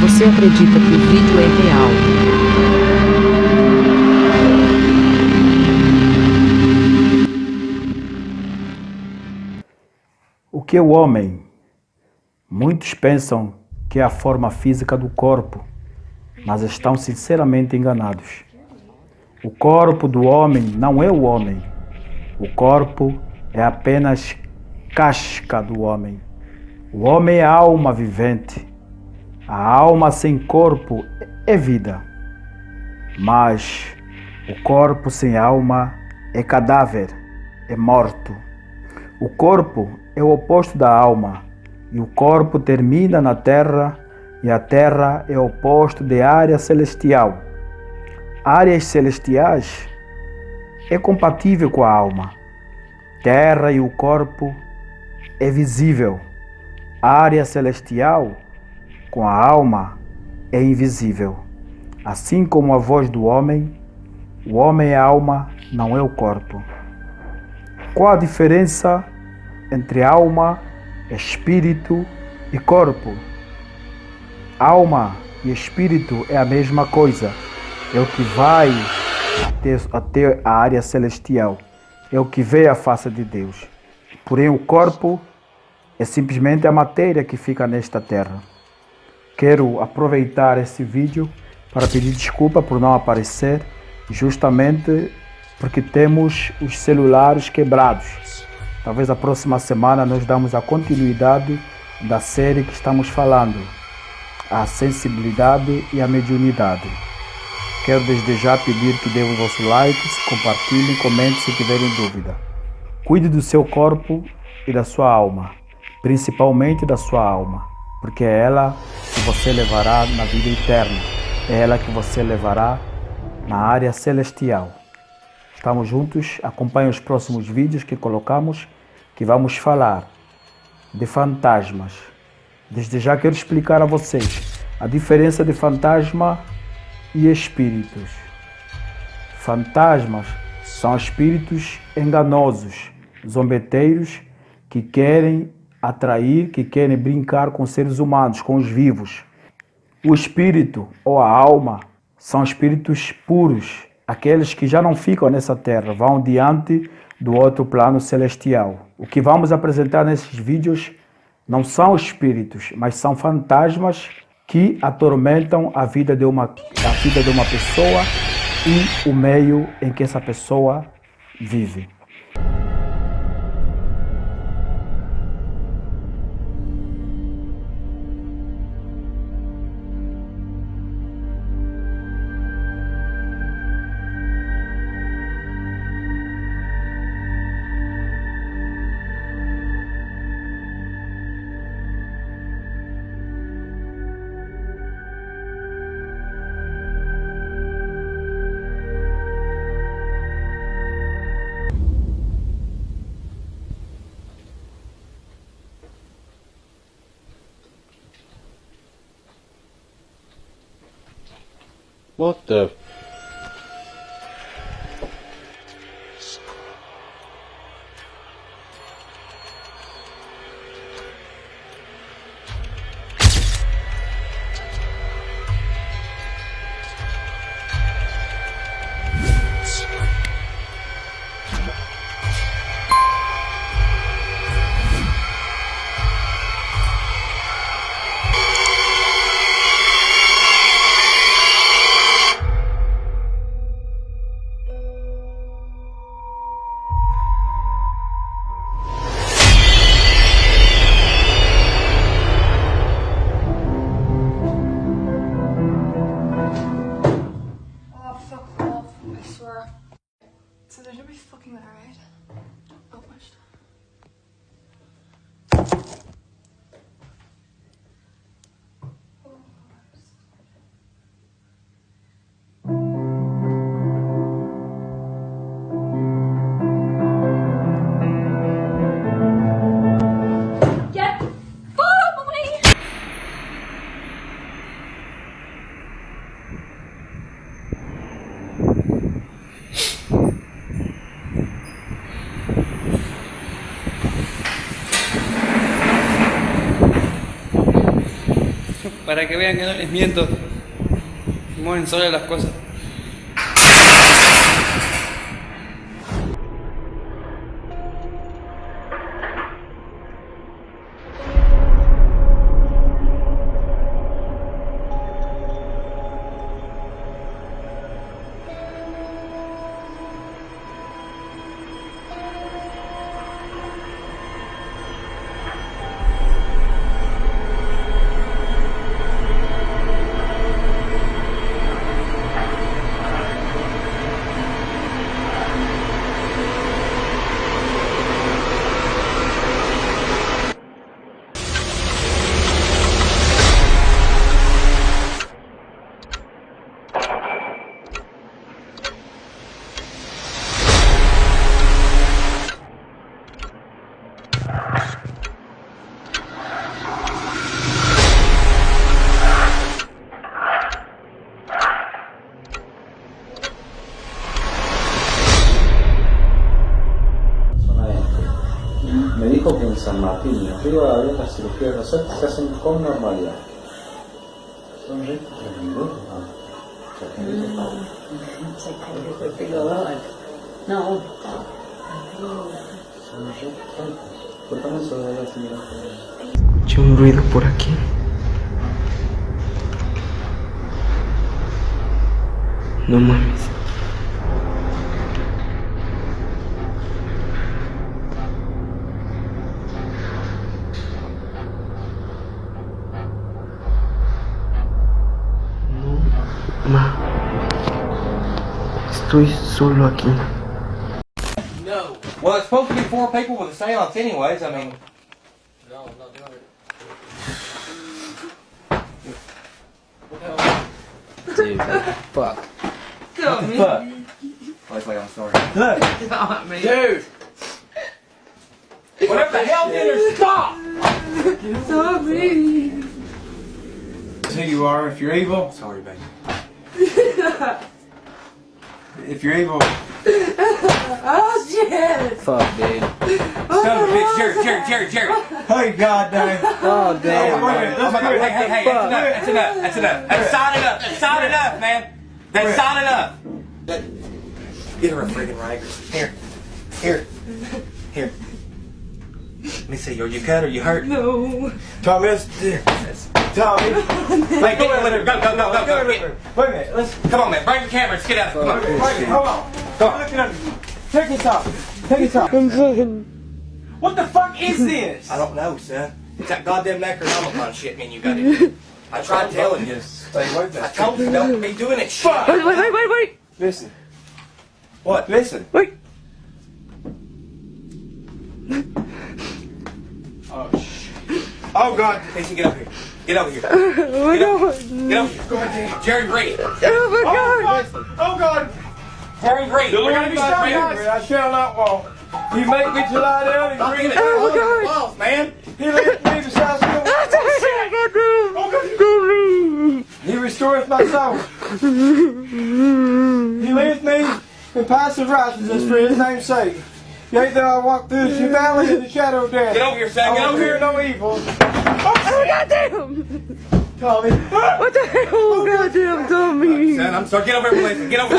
você acredita que o vídeo é real. O que é o homem? Muitos pensam que é a forma física do corpo, mas estão sinceramente enganados. O corpo do homem não é o homem. O corpo é apenas casca do homem. O homem é alma vivente. A alma sem corpo é vida. Mas o corpo sem alma é cadáver, é morto. O corpo é o oposto da alma, e o corpo termina na terra, e a terra é o oposto de área celestial. Áreas celestiais é compatível com a alma. Terra e o corpo é visível. Área celestial com a alma é invisível. Assim como a voz do homem, o homem é a alma, não é o corpo. Qual a diferença entre alma, espírito e corpo? Alma e espírito é a mesma coisa. É o que vai até a área celestial. É o que vê a face de Deus. Porém, o corpo é simplesmente a matéria que fica nesta terra. Quero aproveitar esse vídeo para pedir desculpa por não aparecer, justamente porque temos os celulares quebrados. Talvez a próxima semana nós damos a continuidade da série que estamos falando, a sensibilidade e a mediunidade. Quero desde já pedir que dê os vossos likes, compartilhem, comentem se tiverem dúvida. Cuide do seu corpo e da sua alma, principalmente da sua alma, porque é ela que você levará na vida eterna, é ela que você levará na área celestial. Estamos juntos, acompanhe os próximos vídeos que colocamos, que vamos falar de fantasmas. Desde já quero explicar a vocês a diferença de fantasma e espíritos. Fantasmas são espíritos enganosos, zombeteiros, que querem atrair, que querem brincar com seres humanos, com os vivos. O espírito ou a alma são espíritos puros, aqueles que já não ficam nessa terra, vão diante do outro plano celestial. O que vamos apresentar nesses vídeos não são espíritos, mas são fantasmas que atormentam a vida de uma pessoa e o meio em que essa pessoa vive. What the? Para que vean que no les miento. Mueven solas las cosas. Me dijo que en San Martín, en Río de Avión, las cirugías de los se hacen con normalidad. Son re tremendos, ¿no? No. Son re tontos. ¿Por qué no se ve la señora? Escuché un ruido por aquí. No mames. Estoy solo aquí. No. Well, it's supposed to be 4 people with a seance anyways, I mean. No, I'm not doing it. Dude, fuck. What the fuck? Wait, I'm sorry. Look! Not me. Dude! Whatever the hell did her, stop! Not me. That's who you are. If you're evil, sorry, baby. If you're evil, Oh shit. Fuck, dude. son of a bitch, Jerry. Hey, goddamn. Oh, damn. Hey, that's enough. That's not enough, man. That's not enough. Get her a friggin' rag. Here. Let me see, are you cut or you hurt? No. Tommy, Tommy. Hey, go. Wait a minute, let's... Come on, man, bring the camera, let's get out. Come on. Hold on. Come on. Take this off. What the fuck is this? I don't know, son. It's that goddamn Necronomicon shit, man, you got it. I tried telling you. Stay away from that. I told you, don't be doing it. Fuck! Wait. Listen. What? Listen. Wait. Oh, shit. Oh, God. Casey, get over here. Get over here. Oh my god. Get over here. Go ahead, Jerry Reed. Oh my god. Oh, God. Jerry Reed. We're going to be strong, guys. I shall not walk. He make me to lie down and breathe. Oh, my God. Walls, man. He left me beside me. He restoreth my soul. He leads me in paths of righteousness for his name's sake. Yea, though I walk through the valley of the shadow of death. Get over here, son. Get over here. No evil. Oh goddamn. Tommy. What the hell? Oh goddamn, Tommy. Son, I'm sorry. Get over here, Melissa. Get over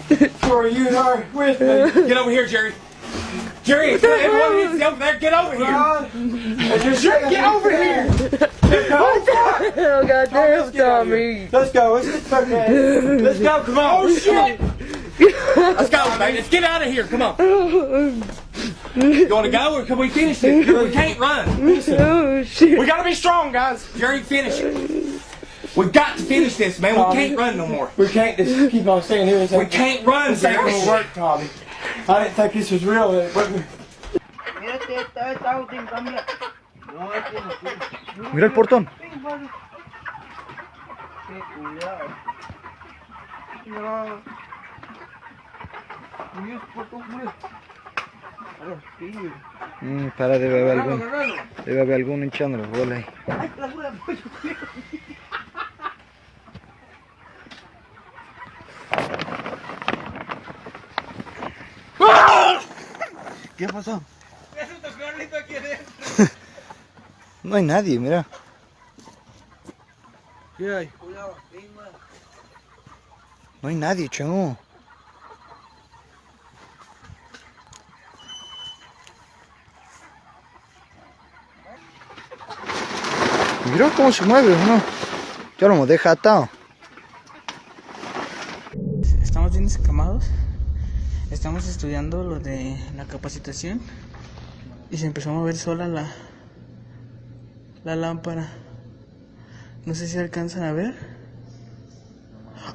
there. Sorry, you are with me. Get over here, Jerry. Jerry, everyone needs to over there. Get over here. Jerry, get over here. What the hell? Goddamn, Tommy. Let's go. Let's get the fuck out of here. Let's go. Come on. Oh, shit. Let's go, man. Let's get out of here. Come on. You want to go or can we finish it? We can't run. Listen. Oh shit. We got to be strong, guys. Jerry, finish it. We've got to finish this, man. We can't run no more. We can't just keep on staying here. We can't run. This ain't gonna work, Tommy. I didn't think this was real. Mira el portón. Para, debe haber alguno hinchando los bolas ahí. ¿Qué pasó? No hay nadie, mira. ¿Qué hay? No hay nadie, chavo. Mira cómo se mueve, ¿no? Ya lo hemos dejado atado. Estamos bien escamados. Estamos estudiando lo de la capacitación y se empezó a mover sola la lámpara. No sé si alcanzan a ver.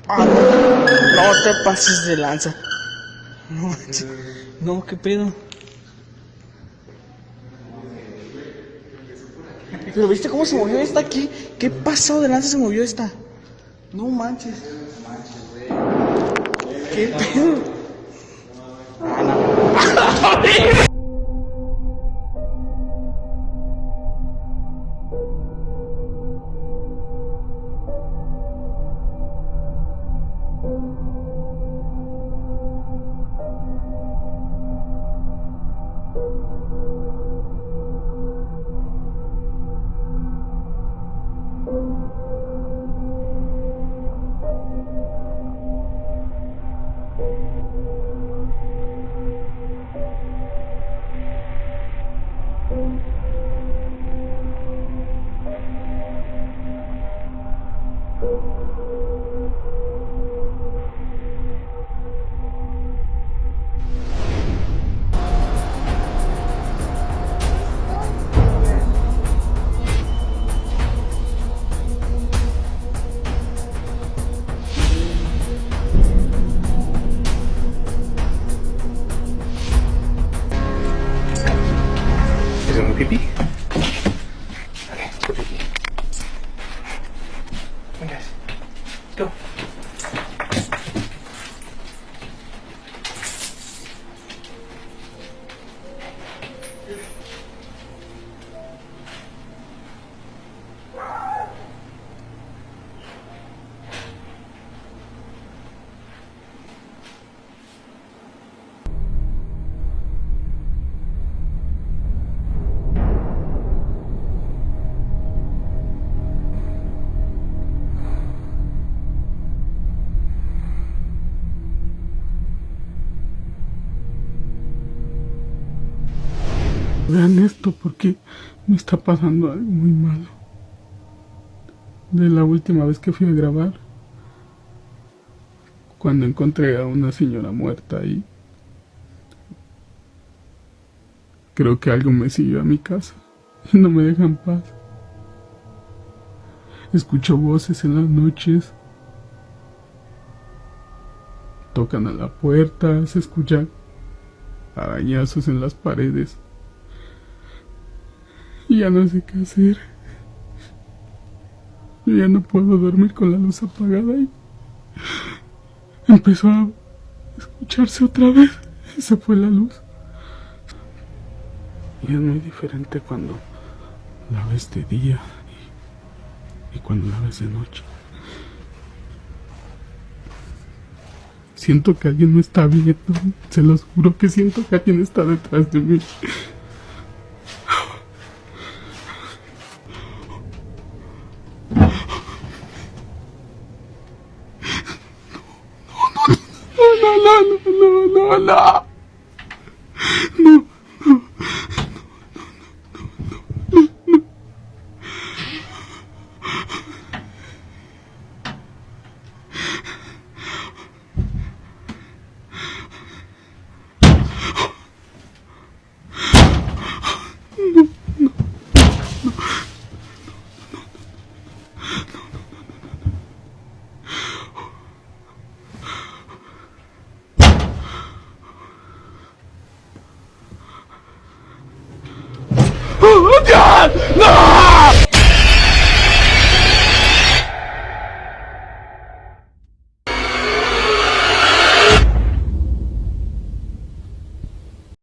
¡Ah, no! No te pases de lanza. No manches. No, qué pedo. Pero viste cómo se movió esta aquí. ¿Qué pasó de lanza se movió esta? No manches. ¿Qué pedo? Ah, no. Pipí. Okay, go pipí. Come on, guys. Go. Vean esto porque me está pasando algo muy malo. De la última vez que fui a grabar, cuando encontré a una señora muerta ahí, creo que algo me siguió a mi casa y no me deja en paz. Escucho voces en las noches, tocan a la puerta, se escuchan arañazos en las paredes. Y ya no sé qué hacer. Yo ya no puedo dormir con la luz apagada y empezó a escucharse otra vez. Y se fue la luz. Y es muy diferente cuando la ves de día y cuando la ves de noche. Siento que alguien me está viendo. Se los juro que siento que alguien está detrás de mí. No.